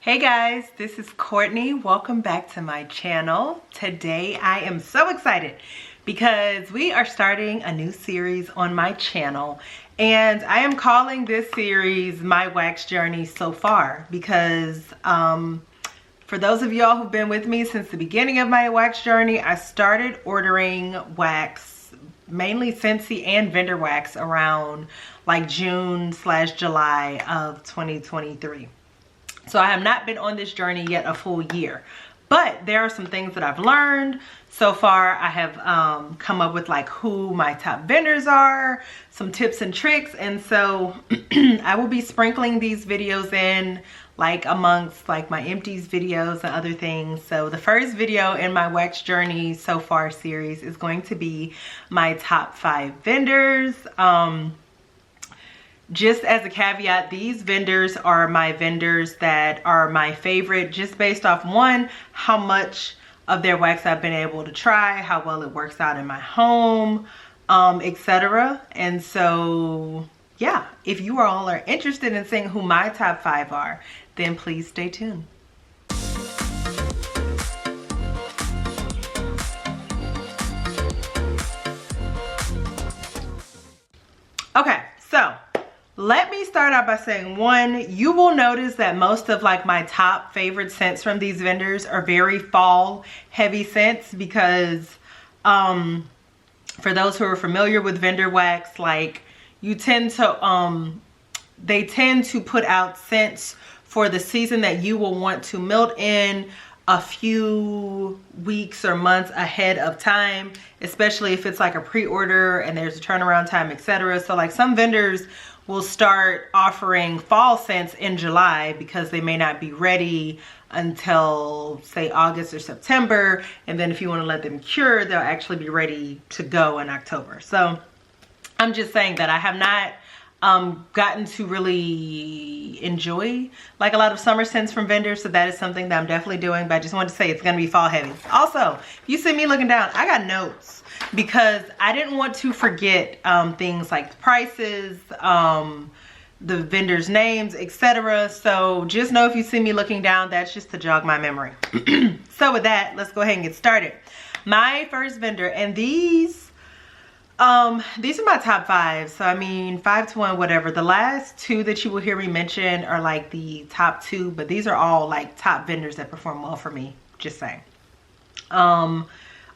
Hey guys, this is Courtney. Welcome back to my channel. Today I am so excited because we are starting a new series on my channel, and I am calling this series My Wax Journey So Far because for those of y'all who've been with me since the beginning of my wax journey, I started ordering wax, mainly Scentsy and vendor wax, around like June/July of 2023. So I have not been on this journey yet a full year, but there are some things that I've learned so far. I have come up with like who my top vendors are, some tips and tricks, and so I will be sprinkling these videos in like amongst like my empties videos and other things. So the first video in my wax journey so far series is going to be my top 5 vendors. Just as a caveat, these vendors are my vendors that are my favorite just based off, one, how much of their wax I've been able to try, how well it works out in my home, etc. And so yeah, if you all are interested in seeing who my top 5 are, then please stay tuned. Okay, so let me start out by saying, one, you will notice that most of like my top favorite scents from these vendors are very fall heavy scents because for those who are familiar with vendor wax, like you tend to they tend to put out scents for the season that you will want to melt in a few weeks or months ahead of time, especially if it's like a pre-order and there's a turnaround time, etc. So like some vendors will start offering fall scents in July because they may not be ready until say August or September, and then if you want to let them cure, they'll actually be ready to go in October. So I'm just saying that I have not gotten to really enjoy like a lot of summer scents from vendors, so that is something that I'm definitely doing, but I just wanted to say it's going to be fall heavy. Also, if you see me looking down, I got notes because I didn't want to forget things like the prices, the vendors' names, etc. So just know if you see me looking down, that's just to jog my memory. So with that, let's go ahead and get started. My first vendor, and these are my top 5. So I mean 5 to 1, whatever. The last 2 that you will hear me mention are like the top 2, but these are all like top vendors that perform well for me, just saying.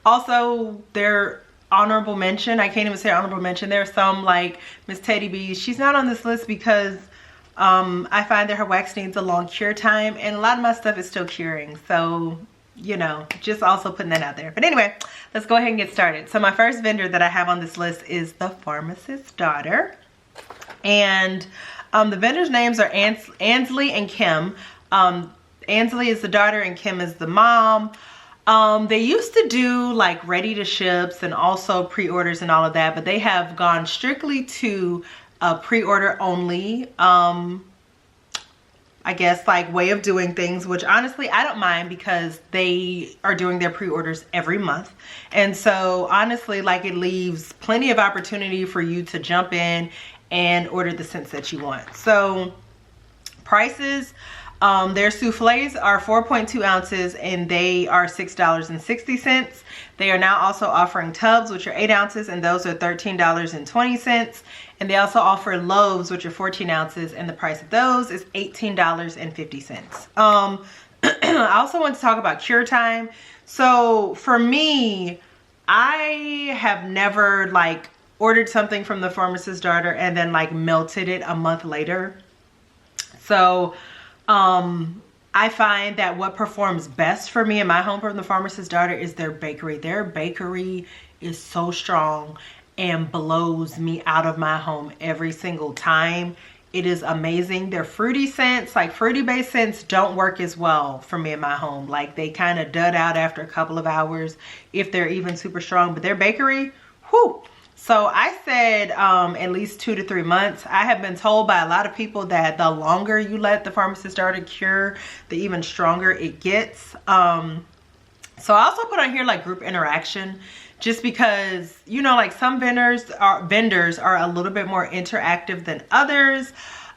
Also, they're honorable mention. I can't even say honorable mention. There are some like Miss Teddy B. She's not on this list because I find that her wax needs a long cure time, and a lot of my stuff is still curing. So, you know, just also putting that out there. But anyway, let's go ahead and get started. So my first vendor that I have on this list is the Pharmacist's Daughter. And the vendors' names are Ansley and Kim. Ansley is the daughter and Kim is the mom. They used to do like ready to ships and also pre-orders and all of that, but they have gone strictly to a pre-order only, I guess, like way of doing things, which honestly I don't mind because they are doing their pre-orders every month. And so honestly, like it leaves plenty of opportunity for you to jump in and order the scents that you want. So prices, their soufflés are 4.2 ounces and they are $6.60. They are now also offering tubs, which are 8 ounces, and those are $13.20. And they also offer loaves, which are 14 ounces, and the price of those is $18.50. I also want to talk about cure time. So for me, I have never like ordered something from the Pharmacist's Daughter and then like melted it a month later. So I find that what performs best for me in my home from the Pharmacist's Daughter is their bakery. Their bakery is so strong and blows me out of my home every single time. It is amazing. Their fruity scents, like fruity based scents, don't work as well for me in my home. Like they kind of dud out after a couple of hours if they're even super strong, but their bakery, whew. So I said at least 2 to 3 months. I have been told by a lot of people that the longer you let the Pharmacist's Daughter cure, the even stronger it gets. So I also put on here like group interaction, just because, you know, like some vendors are a little bit more interactive than others.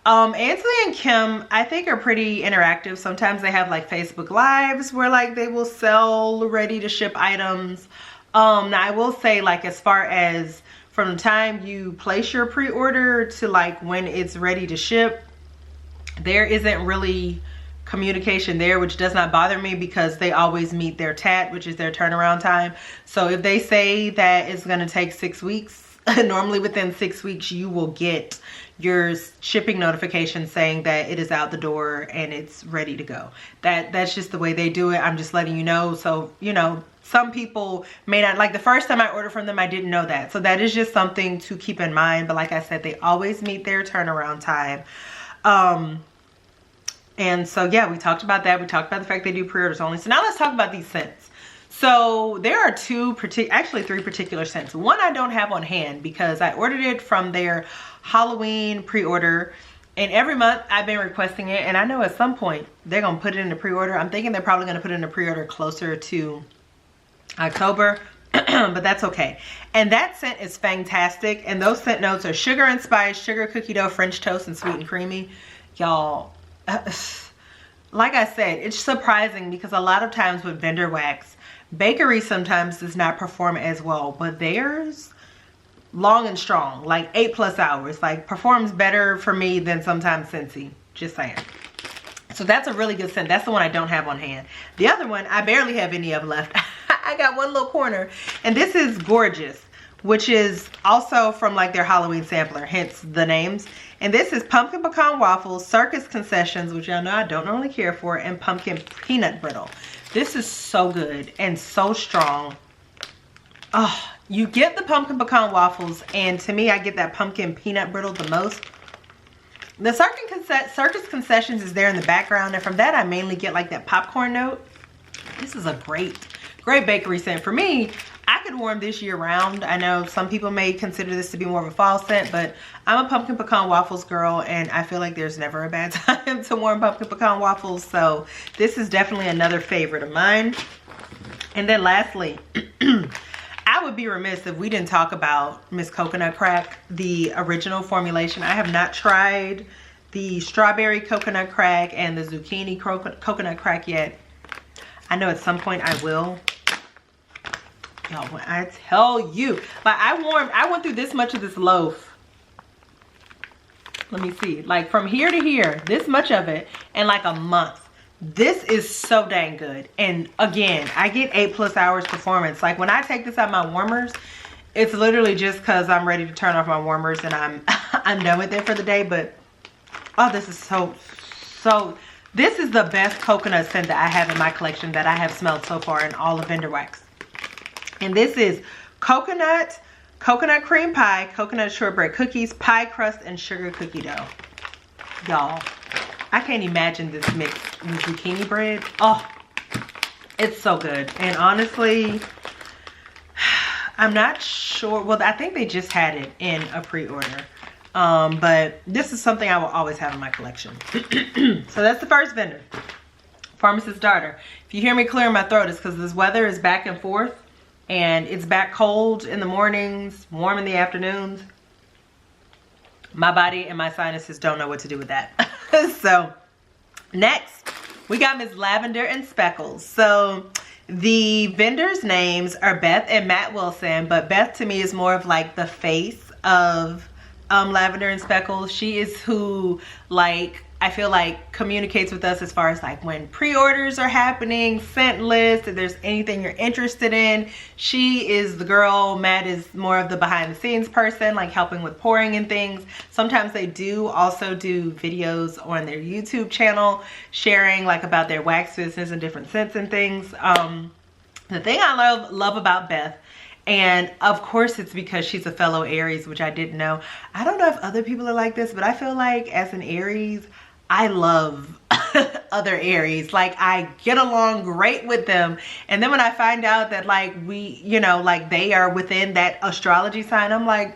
Ansley and Kim, I think, are pretty interactive. Sometimes they have like Facebook Lives where like they will sell ready to ship items. Now I will say, like, as far as from the time you place your pre-order to like when it's ready to ship, there isn't really communication there, which does not bother me because they always meet their TAT, which is their turnaround time. So if they say that it's going to take 6 weeks, normally within 6 weeks you will get your shipping notification saying that it is out the door and it's ready to go. That's just the way they do it. I'm just letting you know. So, you know, some people may not, like the first time I ordered from them, I didn't know that. So that is just something to keep in mind. But like I said, they always meet their turnaround time. And so, yeah, we talked about that. We talked about the fact they do pre-orders only. So now let's talk about these scents. So there are actually three particular scents. One I don't have on hand because I ordered it from their Halloween pre-order, and every month I've been requesting it, and I know at some point they're gonna put it in the pre-order. I'm thinking they're probably gonna put it in the pre-order closer to October, but that's okay. And that scent is fantastic, and those scent notes are sugar and spice, sugar, cookie dough, French toast, and sweet and creamy. Y'all, like I said, it's surprising because a lot of times with vendor wax, bakery sometimes does not perform as well, but theirs, long and strong, like 8+ hours, like performs better for me than sometimes Scentsy, just saying. So that's a really good scent. That's the one I don't have on hand. The other one, I barely have any of left. I got one little corner, and this is Gorgeous, which is also from like their Halloween sampler, hence the names. And this is pumpkin pecan waffles, circus concessions, which y'all know I don't normally care for, and pumpkin peanut brittle. This is so good and so strong. Oh, you get the pumpkin pecan waffles, and to me, I get that pumpkin peanut brittle the most. The circus concessions is there in the background, and from that, I mainly get like that popcorn note. This is a great bakery scent. For me, I could warm this year round. I know some people may consider this to be more of a fall scent, but I'm a pumpkin pecan waffles girl, and I feel like there's never a bad time to warm pumpkin pecan waffles. So this is definitely another favorite of mine. And then lastly, I would be remiss if we didn't talk about Miss Coconut Crack, the original formulation. I have not tried the strawberry coconut crack and the zucchini coconut crack yet. I know at some point I will. Y'all, when I tell you, like I went through this much of this loaf. Let me see, like from here to here, this much of it in like a month. This is so dang good. And again, I get 8+ hours performance. Like when I take this out my warmers, it's literally just because I'm ready to turn off my warmers and I'm done with it for the day. But oh, this is so this is the best coconut scent that I have in my collection that I have smelled so far in all of vendor wax. And this is coconut cream pie, coconut shortbread cookies, pie crust, and sugar cookie dough. Y'all, I can't imagine this mixed with zucchini bread. Oh, it's so good. And honestly, I'm not sure. Well, I think they just had it in a pre-order. But this is something I will always have in my collection. So that's the first vendor, Pharmacist's Daughter. If you hear me clearing my throat, it's because this weather is back and forth. And it's back cold in the mornings, warm in the afternoons. My body and my sinuses don't know what to do with that. So next, we got Miss Lavender and Speckles. So the vendors' names are Beth and Matt Wilson, but Beth to me is more of like the face of Lavender and Speckles. She is who, like, I feel like communicates with us as far as like when pre-orders are happening, scent lists, if there's anything you're interested in. She is the girl. Matt is more of the behind the scenes person, like helping with pouring and things. Sometimes they do also do videos on their YouTube channel, sharing like about their wax business and different scents and things. The thing I love about Beth, and of course it's because she's a fellow Aries, which I didn't know. I don't know if other people are like this, but I feel like as an Aries, I love other Aries. Like I get along great with them. And then when I find out that like we, you know, like they are within that astrology sign, I'm like,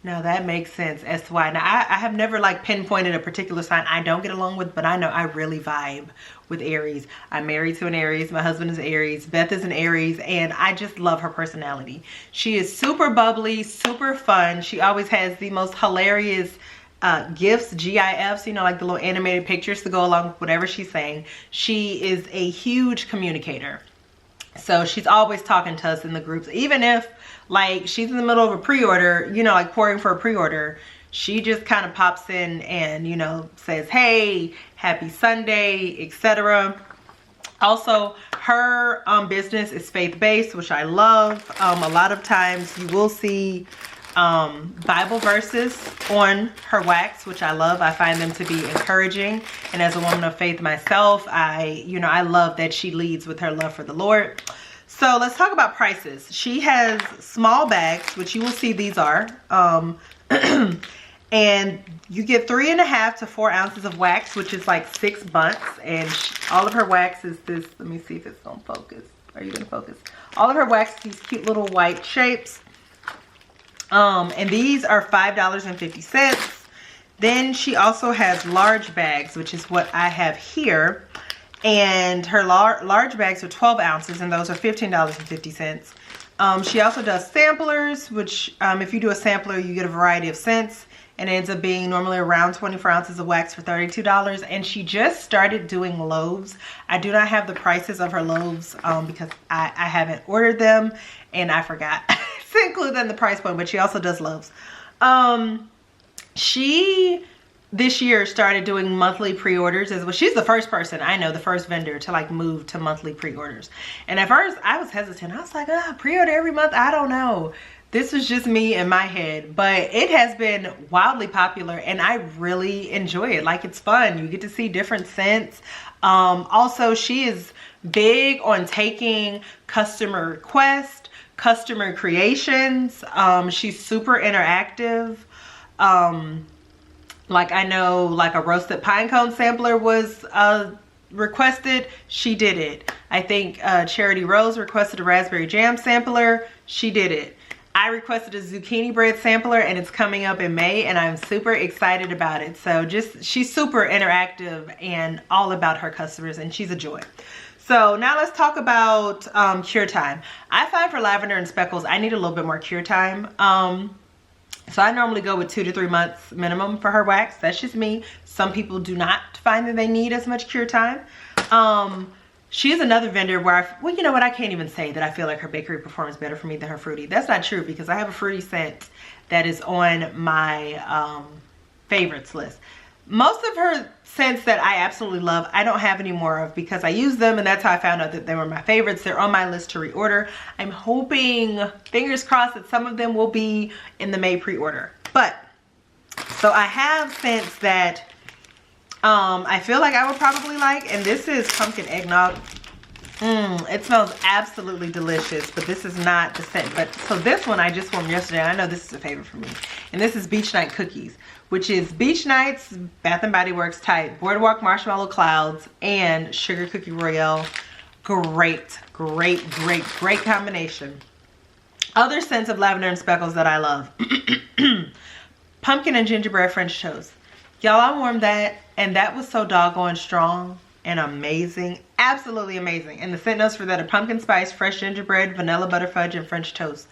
no, that makes sense as to why. Now I have never like pinpointed a particular sign I don't get along with, but I know I really vibe with Aries. I'm married to an Aries. My husband is Aries. Beth is an Aries, and I just love her personality. She is super bubbly, super fun. She always has the most hilarious GIFs, GIFs, you know, like the little animated pictures to go along with whatever she's saying. She is a huge communicator. So she's always talking to us in the groups, even if like she's in the middle of a pre-order, you know, like pouring for a pre-order. She just kind of pops in and, you know, says, hey, happy Sunday, etc. Also, her business is faith-based, which I love. A lot of times you will see Bible verses on her wax, which I love. I find them to be encouraging. And as a woman of faith myself, I love that she leads with her love for the Lord. So let's talk about prices. She has small bags, which you will see these are. And you get 3.5 to 4 ounces of wax, which is like $6. And all of her wax is this. Let me see if it's gonna focus. Are you gonna focus? All of her wax is these cute little white shapes. And these are $5.50. Then she also has large bags, which is what I have here. And her large bags are 12 ounces, and those are $15.50. She also does samplers, which if you do a sampler, you get a variety of scents. And it ends up being normally around 24 ounces of wax for $32. And she just started doing loaves. I do not have the prices of her loaves because I haven't ordered them. And I forgot to include them in the price point. But she also does loaves. She, this year, started doing monthly pre-orders as well. She's the first person I know, the first vendor to like move to monthly pre-orders. And at first, I was hesitant. I was like, pre-order every month? I don't know. This was just me in my head, but it has been wildly popular and I really enjoy it. Like, it's fun. You get to see different scents. Also, she is big on taking customer requests, customer creations. She's super interactive. Like, I know like a roasted pine cone sampler was requested. She did it. I think Charity Rose requested a raspberry jam sampler. She did it. I requested a zucchini bread sampler and it's coming up in May and I'm super excited about it. So she's super interactive and all about her customers and she's a joy. So now let's talk about cure time. I find for Lavender and Speckles, I need a little bit more cure time. So I normally go with 2 to 3 months minimum for her wax. That's just me. Some people do not find that they need as much cure time. She is another vendor where well, you know what? I can't even say that I feel like her bakery performs better for me than her fruity. That's not true because I have a fruity scent that is on my favorites list. Most of her scents that I absolutely love, I don't have any more of because I use them and that's how I found out that they were my favorites. They're on my list to reorder. I'm hoping, fingers crossed, that some of them will be in the May pre-order. But, so I have scents that I feel like I would probably like, and this is pumpkin eggnog. It smells absolutely delicious, but this is not the scent. But so this one I just warmed yesterday. I know this is a favorite for me, and this is Beach Night Cookies, which is Beach Nights Bath and Body Works type Boardwalk Marshmallow Clouds and Sugar Cookie Royale. Great, great, great, great combination. Other scents of Lavender and Speckles that I love: pumpkin and gingerbread French toast. Y'all, I warmed that and that was so doggone strong and amazing. Absolutely amazing. And the scent notes for that are pumpkin spice, fresh gingerbread, vanilla butter fudge, and French toast.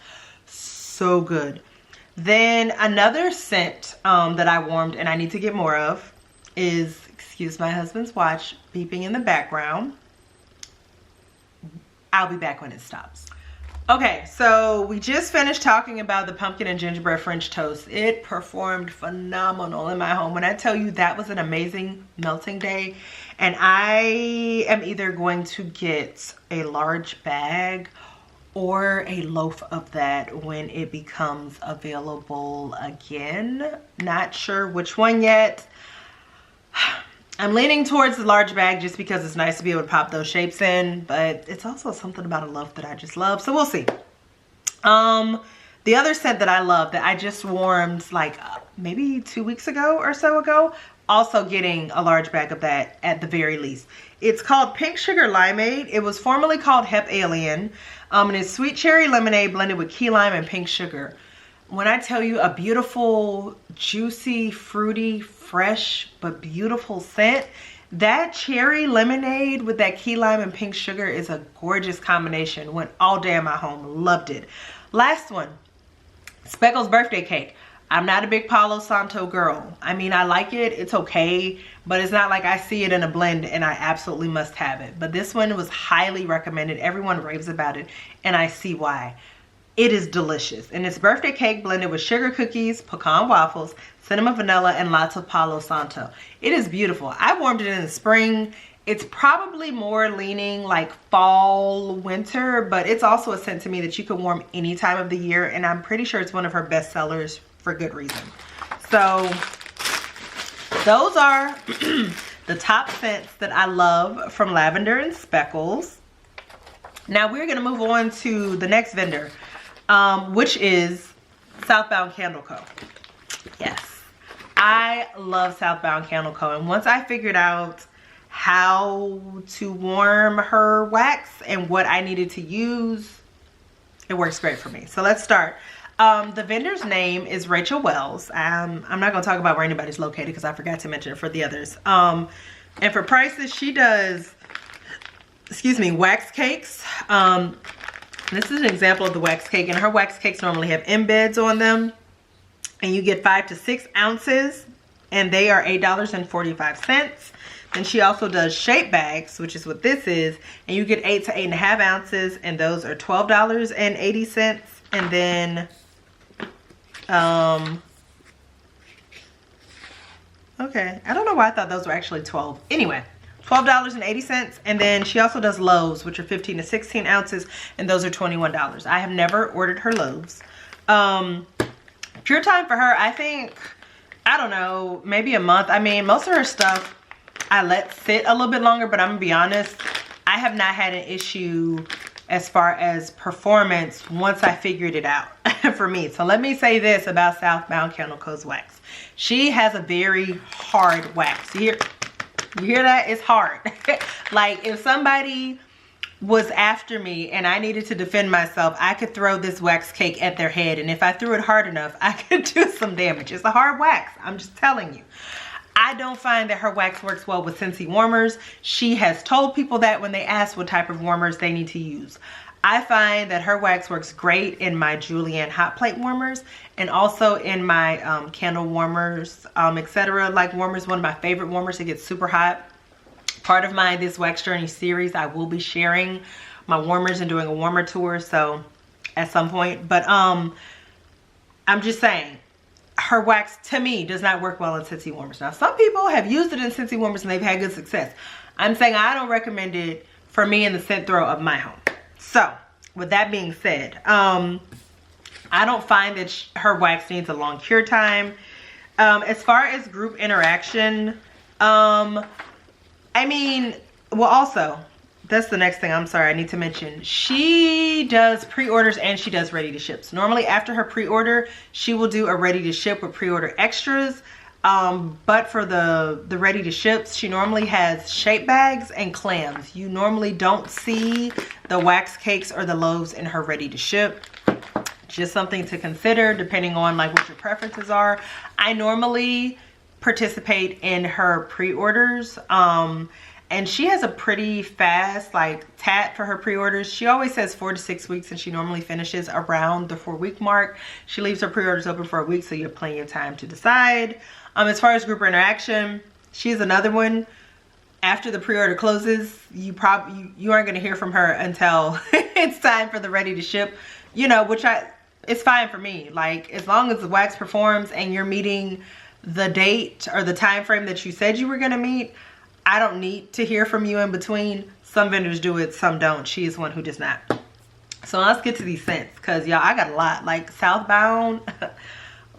So good. Then another scent that I warmed and I need to get more of is, excuse my husband's watch beeping in the background. I'll be back when it stops. Okay, so we just finished talking about the pumpkin and gingerbread French toast. It performed phenomenal in my home. When I tell you that was an amazing melting day, and I am either going to get a large bag or a loaf of that when it becomes available again. Not sure which one yet. I'm leaning towards the large bag just because it's nice to be able to pop those shapes in, but it's also something about a loaf that I just love, so we'll see. The other scent that I love that I just warmed like maybe 2 weeks ago or so ago, also getting a large bag of that at the very least. It's called Pink Sugar Limeade. It was formerly called Hep Alien, and it's sweet cherry lemonade blended with key lime and pink sugar. When I tell you, a beautiful, juicy, fruity, fresh, but beautiful scent, that cherry lemonade with that key lime and pink sugar is a gorgeous combination. Went all day in my home. Loved it. Last one, Speckles birthday cake. I'm not a big Palo Santo girl. I mean, I like it, it's okay, but it's not like I see it in a blend and I absolutely must have it. But this one was highly recommended. Everyone raves about it, and I see why. It is delicious, and it's birthday cake blended with sugar cookies, pecan waffles, cinnamon vanilla, and lots of Palo Santo. It is beautiful. I warmed it in the spring. It's probably more leaning like fall, winter, but it's also a scent to me that you can warm any time of the year, and I'm pretty sure it's one of her best sellers for good reason. So those are the top scents that I love from Lavender and Speckles. Now we're gonna move on to the next vendor, which is Southbound Candle Co. Yes, I love Southbound Candle Co. And once I figured out how to warm her wax and what I needed to use, it works great for me. So let's start. The vendor's name is Rachel Wells. I'm not gonna talk about where anybody's located because I forgot to mention it for the others. And for prices, she does, excuse me, wax cakes. This is an example of the wax cake, and her wax cakes normally have embeds on them, and you get 5 to 6 ounces, and they are $8.45. Then she also does shape bags, which is what this is, and you get 8 to 8.5 ounces, and those are $12.80. And then okay, I don't know why I thought those were actually 12. Anyway, $12.80. And then she also does loaves, which are 15 to 16 ounces, and those are $21. I have never ordered her loaves. Pure time for her, I think, I don't know, maybe a month. I mean, most of her stuff I let sit a little bit longer, but I'm gonna be honest, I have not had an issue as far as performance once I figured it out for me. So let me say this about Southbound Candle Co.'s wax. She has a very hard wax. You hear that? It's hard. Like, if somebody was after me and I needed to defend myself, I could throw this wax cake at their head, and if I threw it hard enough, I could do some damage. It's a hard wax, I'm just telling you. I don't find that her wax works well with Scentsy warmers. She has told people that when they ask what type of warmers they need to use. I find that her wax works great in my Julienne hot plate warmers, and also in my candle warmers, etc. Like warmers, one of my favorite warmers. It gets super hot. Part of my This Wax Journey series, I will be sharing my warmers and doing a warmer tour, so at some point. But I'm just saying, her wax, to me, does not work well in Scentsy warmers. Now, some people have used it in Scentsy warmers and they've had good success. I'm saying I don't recommend it for me in the scent throw of my home. So, with that being said, I don't find that her wax needs a long cure time. As far as group interaction, I mean, well, also, that's the next thing, I'm sorry, I need to mention. She does pre-orders and she does ready to ships. Normally after her pre-order, she will do a ready to ship with pre-order extras. But for the ready to ships, she normally has shape bags and clams. You normally don't see the wax cakes or the loaves in her ready to ship. Just something to consider depending on like what your preferences are. I normally participate in her pre-orders. And she has a pretty fast like tat for her pre-orders. She always says 4 to 6 weeks, and she normally finishes around the 4-week mark. She leaves her pre-orders open for a week, so you have plenty of time to decide. As far as group interaction, she's another one. After the pre-order closes, you aren't going to hear from her until it's time for the ready to ship. You know, it's fine for me. Like, as long as the wax performs and you're meeting the date or the time frame that you said you were going to meet, I don't need to hear from you in between. Some vendors do it, some don't. She is one who does not. So let's get to these scents, because y'all, I got a lot. Like Southbound,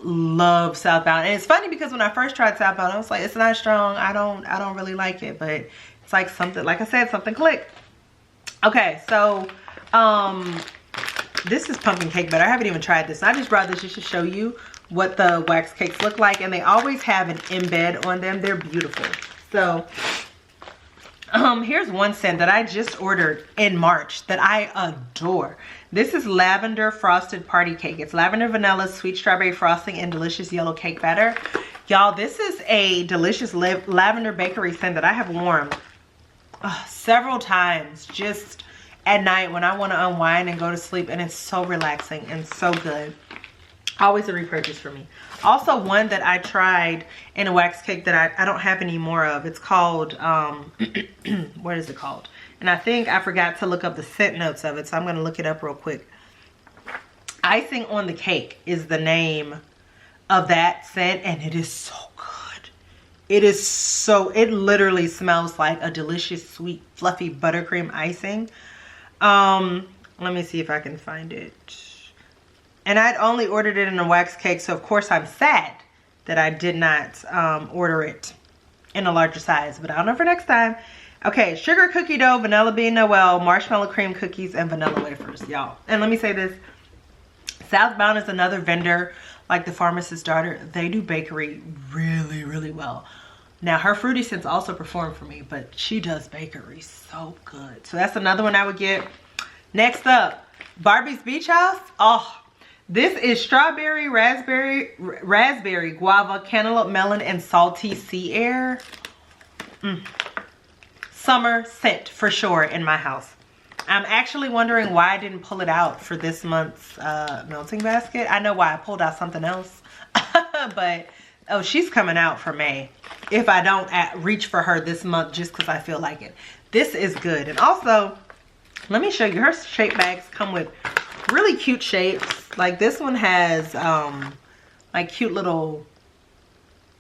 love Southbound. And it's funny because when I first tried Southbound, I was like, it's not strong. I don't really like it, but it's like something, like I said, something clicked. Okay, so this is pumpkin cake butter. I haven't even tried this. I just brought this just to show you what the wax cakes look like, and they always have an embed on them. They're beautiful. So here's one scent that I just ordered in March that I adore. This is Lavender Frosted Party Cake. It's lavender, vanilla, sweet strawberry frosting, and delicious yellow cake batter. Y'all, this is a delicious lavender bakery scent that I have worn several times just at night when I want to unwind and go to sleep, and it's so relaxing and so good. Always a repurchase for me. Also, one that I tried in a wax cake that I don't have any more of. It's called, what is it called? And I think I forgot to look up the scent notes of it, so I'm going to look it up real quick. Icing on the Cake is the name of that scent, and it is so good. It is so, it literally smells like a delicious, sweet, fluffy buttercream icing. Let me see if I can find it. And I'd only ordered it in a wax cake, so of course I'm sad that I did not order it in a larger size, but I'll know for next time. Okay, sugar cookie dough, vanilla bean noel, marshmallow cream cookies, and vanilla wafers, y'all. And let me say this, Southbound is another vendor like the Pharmacist's Daughter. They do bakery really, really well. Now, her Fruity Scents also perform for me, but she does bakery so good. So that's another one I would get. Next up, Barbie's Beach House. Oh, this is strawberry, raspberry, guava, cantaloupe, melon, and salty sea air. Summer scent for sure in my house. I'm actually wondering why I didn't pull it out for this month's melting basket. I know why I pulled out something else. But, oh, she's coming out for May. If I don't reach for her this month just because I feel like it. This is good. And also, let me show you. Her shape bags come with really cute shapes. Like this one has like cute little,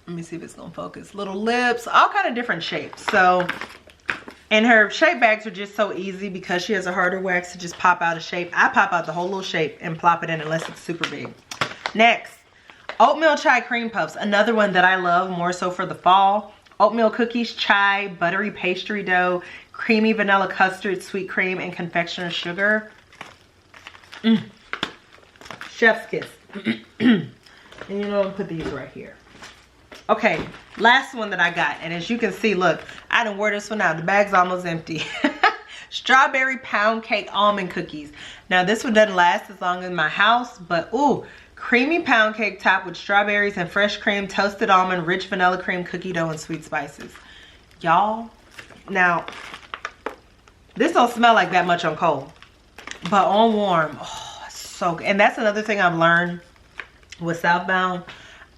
let me see if it's gonna focus, little lips, all kind of different shapes. So, and her shape bags are just so easy because she has a harder wax to just pop out a shape. I pop out the whole little shape and plop it in unless it's super big. Next, oatmeal chai cream puffs, another one that I love more so for the fall. Oatmeal cookies, chai, buttery pastry dough, creamy vanilla custard, sweet cream, and confectioner's sugar. Chef's kiss. And you know, I'll put these right here. Okay, last one that I got, and as you can see, look, I done wore this one out. The bag's almost empty. Strawberry pound cake almond cookies. Now this one doesn't last as long in my house, but ooh, creamy pound cake topped with strawberries and fresh cream, toasted almond, rich vanilla cream, cookie dough, and sweet spices. Y'all, now this don't smell like that much on cold, but on warm, oh, so good. And that's another thing I've learned with Southbound.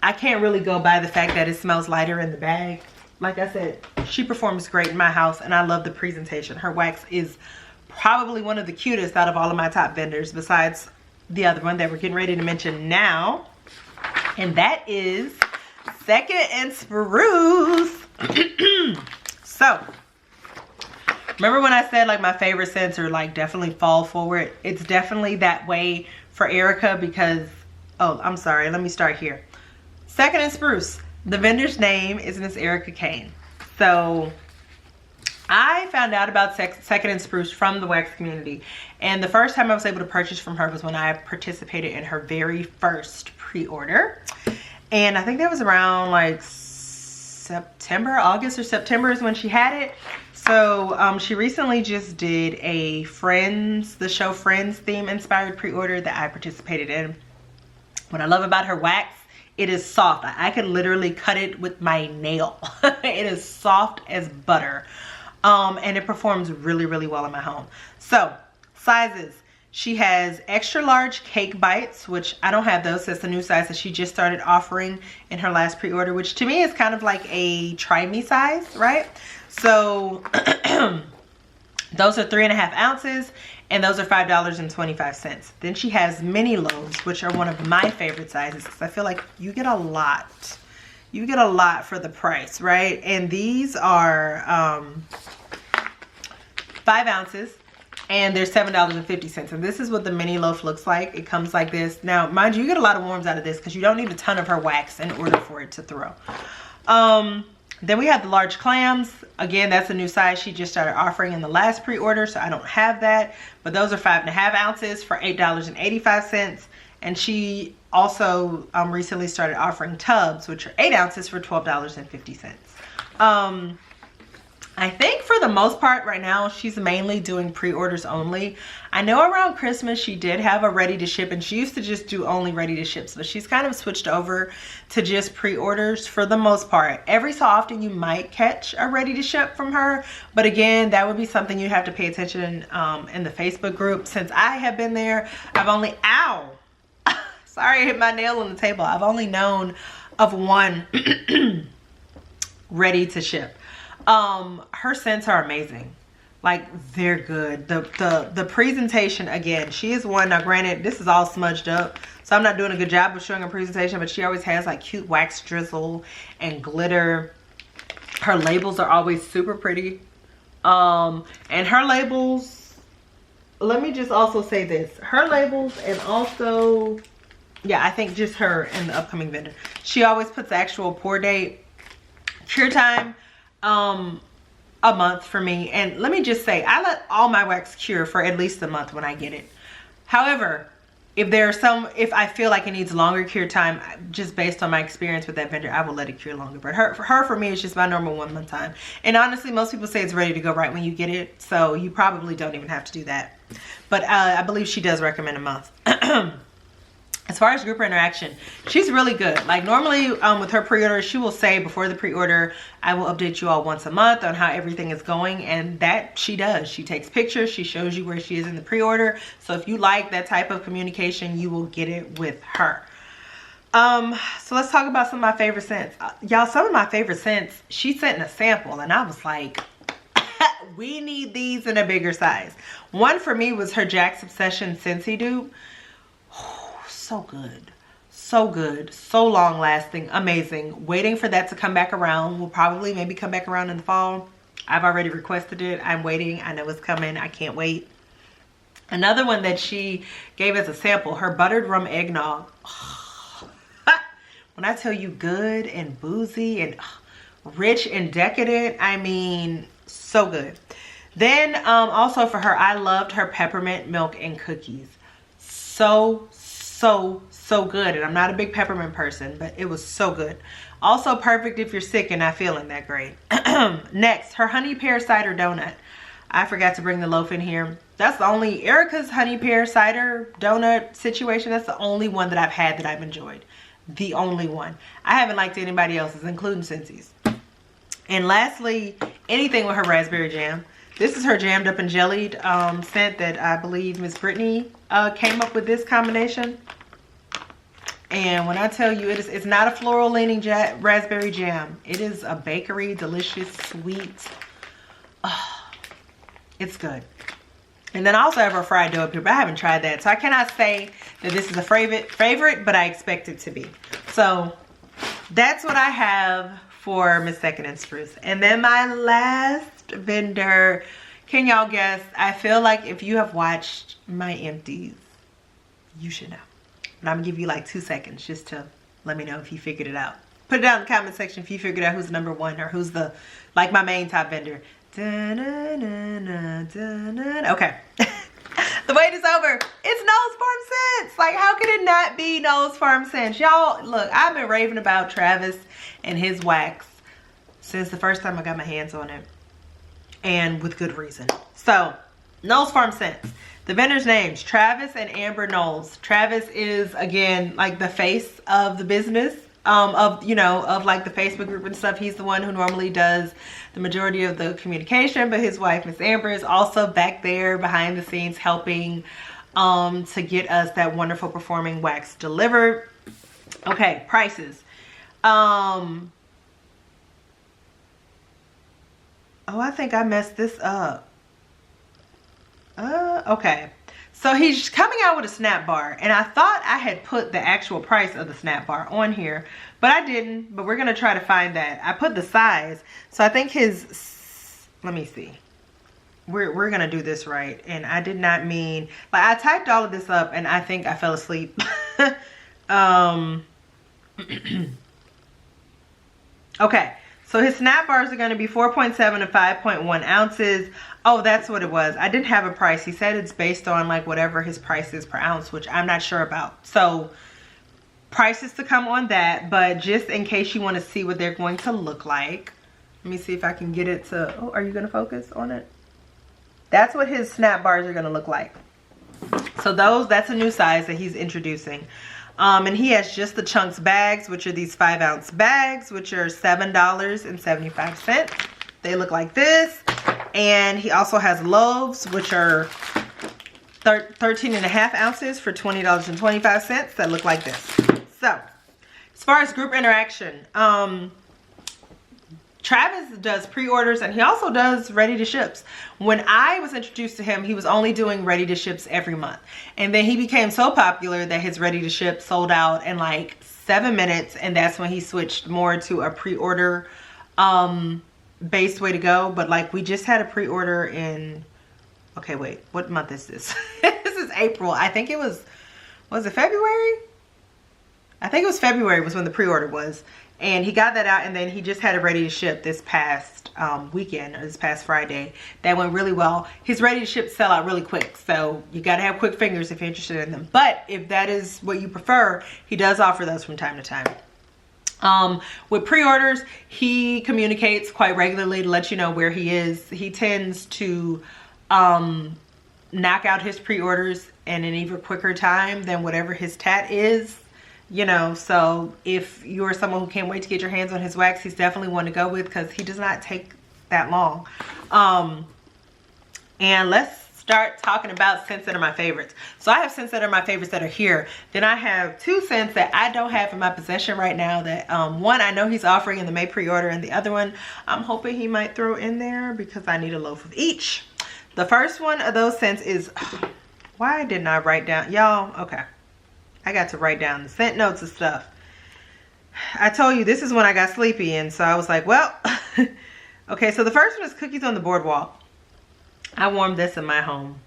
I can't really go by the fact that it smells lighter in the bag. Like I said, she performs great in my house, and I love the presentation. Her wax is probably one of the cutest out of all of my top vendors, besides the other one that we're getting ready to mention now, and that is Second Spruce. So, remember when I said like my favorite scents are like definitely fall forward? It's definitely that way for Erica because, oh, I'm sorry, let me start here. Second Spruce, the vendor's name is Miss Erica Kane. So I found out about Second Spruce from the wax community, and the first time I was able to purchase from her was when I participated in her very first pre-order, and I think that was around like August or September is when she had it. So she recently just did a Friends, the show Friends theme inspired pre-order that I participated in. What I love about her wax, it is soft. I could literally cut it with my nail. It is soft as butter. And it performs really, really well in my home. So, sizes. She has extra large cake bites, which I don't have those. That's the new size that she just started offering in her last pre-order, which to me is kind of like a try me size, right? So, those are 3.5 ounces, and those are $5.25. Then she has mini loaves, which are one of my favorite sizes because I feel like you get a lot. You get a lot for the price, right? And these are 5 ounces, and they're $7.50. And this is what the mini loaf looks like. It comes like this. Now, mind you, you get a lot of warms out of this because you don't need a ton of her wax in order for it to throw. Then we have the large clams. Again, that's a new size she just started offering in the last pre-order, so I don't have that. But those are 5.5 ounces for $8.85. And she also recently started offering tubs, which are 8 ounces for $12.50. I think for the most part right now, she's mainly doing pre-orders only. I know around Christmas she did have a ready to ship, and she used to just do only ready to ships, but she's kind of switched over to just pre-orders for the most part. Every so often you might catch a ready to ship from her, but again, that would be something you have to pay attention in the Facebook group. Since I have been there, I've only, Sorry, I hit my nail on the table. I've only known of one ready to ship. Her scents are amazing. Like, they're good. The presentation, again, she is one. Now, granted, this is all smudged up, so I'm not doing a good job of showing her presentation, but she always has like cute wax drizzle and glitter. Her labels are always super pretty. And her labels, let me just also say this. Her labels, and also, yeah, I think just her and the upcoming vendor. She always puts the actual pour date, cure time, a month for me. And let me just say, I let all my wax cure for at least a month when I get it. However, if I feel like it needs longer cure time, just based on my experience with that vendor, I will let it cure longer. But for me, it's just my normal 1 month time. And honestly, most people say it's ready to go right when you get it. So you probably don't even have to do that. But I believe she does recommend a month. As far as group interaction, she's really good. Like, normally with her pre-order, she will say before the pre-order, I will update you all once a month on how everything is going. And that she does. She takes pictures. She shows you where she is in the pre-order. So if you like that type of communication, you will get it with her. So let's talk about some of my favorite scents. Y'all, some of my favorite scents, she sent in a sample and I was like, we need these in a bigger size. One for me was her Jack's Obsession Scentsy dupe. So good, so good, so long lasting, amazing. Waiting for that to come back around. Will probably maybe come back around in the fall. I've already requested it. I'm waiting. I know it's coming. I can't wait. Another one that she gave as a sample, her buttered rum eggnog. When I tell you good and boozy and rich and decadent, I mean, so good. Then also for her, I loved her peppermint milk and cookies. So good. And I'm not a big peppermint person, but it was so good. Also perfect if you're sick and not feeling that great. Next, her honey pear cider donut. I forgot to bring the loaf in here. That's the only, Erica's honey pear cider donut situation, that's the only one that I've had that I've enjoyed. The only one. I haven't liked anybody else's, including Scentsys. And lastly, anything with her raspberry jam. This is her jammed up and jellied scent that I believe Miss Brittany came up with this combination. And when I tell you, it's not a floral leaning raspberry jam. It is a bakery, delicious, sweet. Oh, it's good. And then I also have her fried dough up here, but I haven't tried that. So I cannot say that this is a favorite, but I expect it to be. So that's what I have for Miss Second Spruce. And then my last vendor, can y'all guess? I feel like if you have watched my empties, you should know. But I'm gonna give you like 2 seconds just to let me know if you figured it out. Put it down in the comment section if you figured out who's number one or who's the, like, my main top vendor. Okay. The wait is over. It's NOS Firm Scents. Like, how could it not be NOS Firm Scents? Y'all, look, I've been raving about Travis and his wax since the first time I got my hands on it. And with good reason. So, NOS Firm Scents. The vendor's names, Travis and Amber Knowles. Travis is, again, like the face of the business. Of like the Facebook group and stuff. He's the one who normally does the majority of the communication, but his wife, Miss Amber, is also back there behind the scenes helping to get us that wonderful performing wax delivered. Okay, prices. Oh, I think I messed this up. Okay. So he's coming out with a snap bar, and I thought I had put the actual price of the snap bar on here, but I didn't. But we're gonna try to find that. I put the size, so I think his, let me see. We're gonna do this right, and I did not mean, like, I typed all of this up, and I think I fell asleep. Okay. So his snap bars are going to be 4.7 to 5.1 ounces. Oh, that's what it was. I didn't have a price. He said it's based on like whatever his price is per ounce, which I'm not sure about. So prices to come on that. But just in case you want to see what they're going to look like. Let me see if I can get it to, oh, are you going to focus on it? That's what his snap bars are going to look like. So that's a new size that he's introducing. And he has just the chunks bags, which are these 5-ounce bags, which are $7.75. They look like this. And he also has loaves, which are 13 and a half ounces for $20.25 that look like this. So as far as group interaction, Travis does pre-orders and he also does ready to ships. When I was introduced to him, he was only doing ready to ships every month. And then he became so popular that his ready to ship sold out in like 7 minutes. And that's when he switched more to a pre-order based way to go. But like we just had a pre-order in, okay, wait, what month is this? This is April. I think it was it February? I think it was February was when the pre-order was. And he got that out, and then he just had it ready to ship this past weekend, or this past Friday. That went really well. His ready to ship sell out really quick, so you got to have quick fingers if you're interested in them. But if that is what you prefer, he does offer those from time to time. With pre-orders, he communicates quite regularly to let you know where he is. He tends to knock out his pre-orders in an even quicker time than whatever his tat is. You know, so if you're someone who can't wait to get your hands on his wax, he's definitely one to go with because he does not take that long. And let's start talking about scents that are my favorites. So I have scents that are my favorites that are here. Then I have 2 scents that I don't have in my possession right now that one I know he's offering in the May pre-order, and the other one I'm hoping he might throw in there because I need a loaf of each. The first one of those scents is, why didn't I write down, y'all? Okay. I got to write down the scent notes and stuff. I told you this is when I got sleepy, and so I was like, well, okay, so the first one is Cookies on the Boardwalk. I warmed this in my home,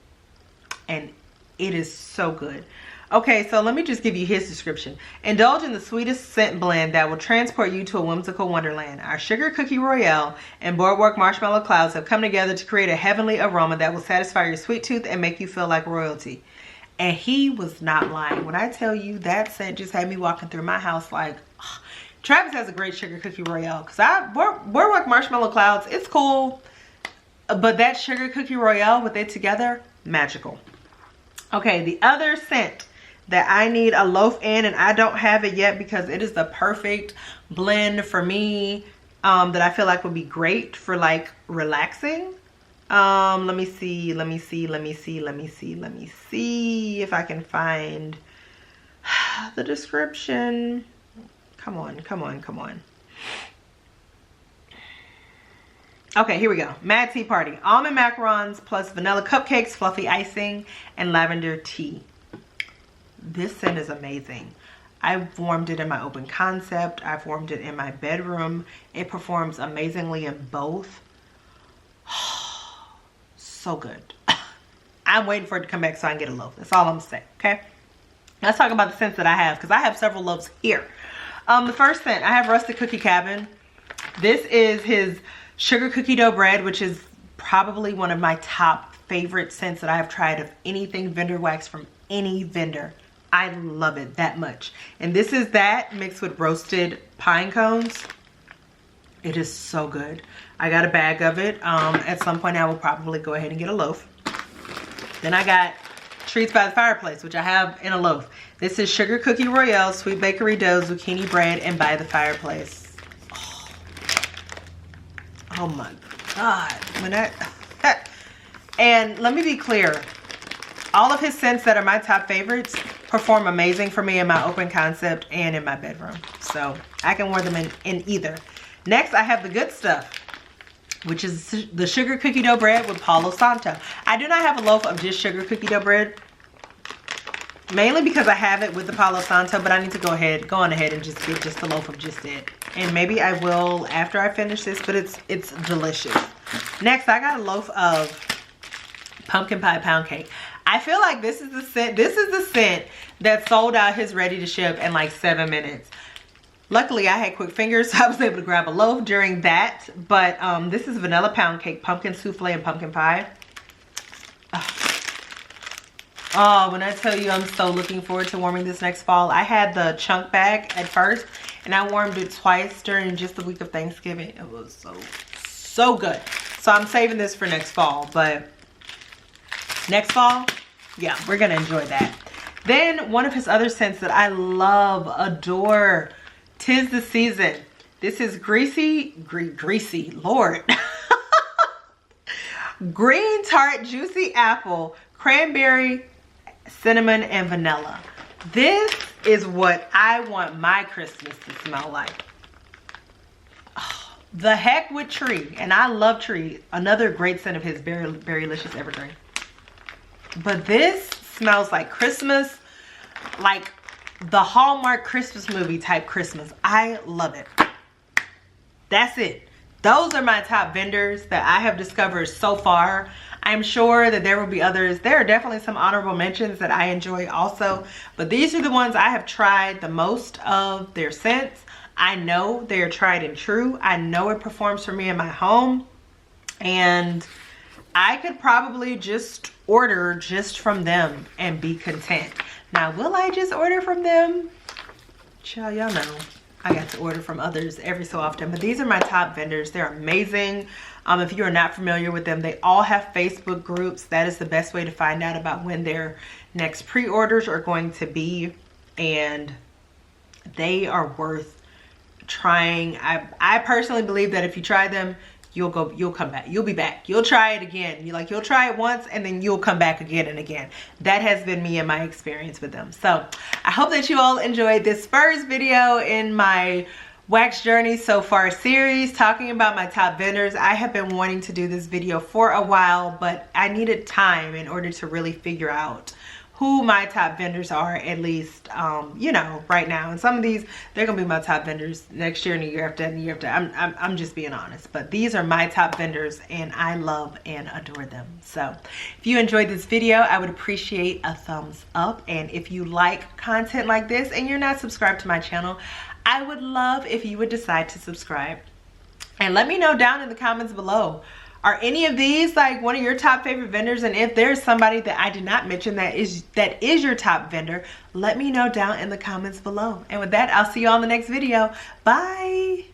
and it is so good. Okay, so let me just give you his description. Indulge in the sweetest scent blend that will transport you to a whimsical wonderland. Our Sugar Cookie Royale and Boardwalk Marshmallow Clouds have come together to create a heavenly aroma that will satisfy your sweet tooth and make you feel like royalty. And he was not lying. When I tell you that scent just had me walking through my house like, oh, Travis has a great Sugar Cookie Royale. Because Boardwalk Marshmallow Clouds, it's cool. But that Sugar Cookie Royale with it together, magical. Okay, the other scent that I need a loaf in, and I don't have it yet because it is the perfect blend for me, that I feel like would be great for like relaxing. Let me see if I can find the description. Come on. Okay, here we go. Mad Tea Party. Almond macarons plus vanilla cupcakes, fluffy icing, and lavender tea. This scent is amazing. I've warmed it in my open concept. I've warmed it in my bedroom. It performs amazingly in both. So good. I'm waiting for it to come back so I can get a loaf. That's all I'm saying, okay? Let's talk about the scents that I have because I have several loaves here. The first scent, I have Rustic Cookie Cabin. This is his sugar cookie dough bread, which is probably one of my top favorite scents that I have tried of anything vendor wax from any vendor. I love it that much. And this is that mixed with roasted pine cones. It is so good. I got a bag of it. At some point I will probably go ahead and get a loaf. Then I got Treats by the Fireplace, which I have in a loaf. This is Sugar Cookie Royale, Sweet Bakery Dough, Zucchini Bread, and By the Fireplace. Oh my God. And let me be clear. All of his scents that are my top favorites perform amazing for me in my open concept and in my bedroom. So I can wear them in either. Next, I have the good stuff, which is the Sugar Cookie Dough Bread with Palo Santo. I do not have a loaf of just Sugar Cookie Dough Bread, mainly because I have it with the Palo Santo, but I need to go on ahead and just get just a loaf of just it. And maybe I will after I finish this, but it's delicious. Next, I got a loaf of Pumpkin Pie Pound Cake. I feel like this is the scent that sold out his ready to ship in like 7 minutes. Luckily, I had quick fingers, so I was able to grab a loaf during that. But this is vanilla pound cake, pumpkin souffle, and pumpkin pie. Oh, when I tell you I'm so looking forward to warming this next fall. I had the chunk bag at first, and I warmed it twice during just the week of Thanksgiving. It was so good. So I'm saving this for next fall. But next fall, yeah, we're going to enjoy that. Then one of his other scents that I love, adore, 'Tis the Season. This is greasy, Lord. Green Tart Juicy Apple, Cranberry, Cinnamon, and Vanilla. This is what I want my Christmas to smell like. Oh, the heck with Tree. And I love Tree. Another great scent of his, Berrylicious Evergreen. But this smells like Christmas, like the Hallmark Christmas movie type Christmas. I love it. That's it. Those are my top vendors that I have discovered so far. I'm sure that there will be others. There are definitely some honorable mentions that I enjoy also, but these are the ones I have tried the most of their scents. I know they're tried and true. I know it performs for me in my home, and I could probably just order just from them and be content. Now, will I just order from them? Child, y'all know I got to order from others every so often, but these are my top vendors. They're amazing. If you are not familiar with them, they all have Facebook groups. That is the best way to find out about when their next pre-orders are going to be, and they are worth trying. I personally believe that if you try them, you'll come back. You'll be back. You'll try it again. You'll try it once and then you'll come back again and again. That has been me and my experience with them. So I hope that you all enjoyed this first video in my Wax Journey So Far series, talking about my top vendors. I have been wanting to do this video for a while, but I needed time in order to really figure out who my top vendors are, at least, you know, right now. And some of these, they're gonna be my top vendors next year and the year after and the year after. I'm just being honest, but these are my top vendors and I love and adore them. So if you enjoyed this video, I would appreciate a thumbs up. And if you like content like this and you're not subscribed to my channel, I would love if you would decide to subscribe. And let me know down in the comments below, are any of these like one of your top favorite vendors? And if there's somebody that I did not mention that is your top vendor, let me know down in the comments below. And with that, I'll see you all in the next video. Bye.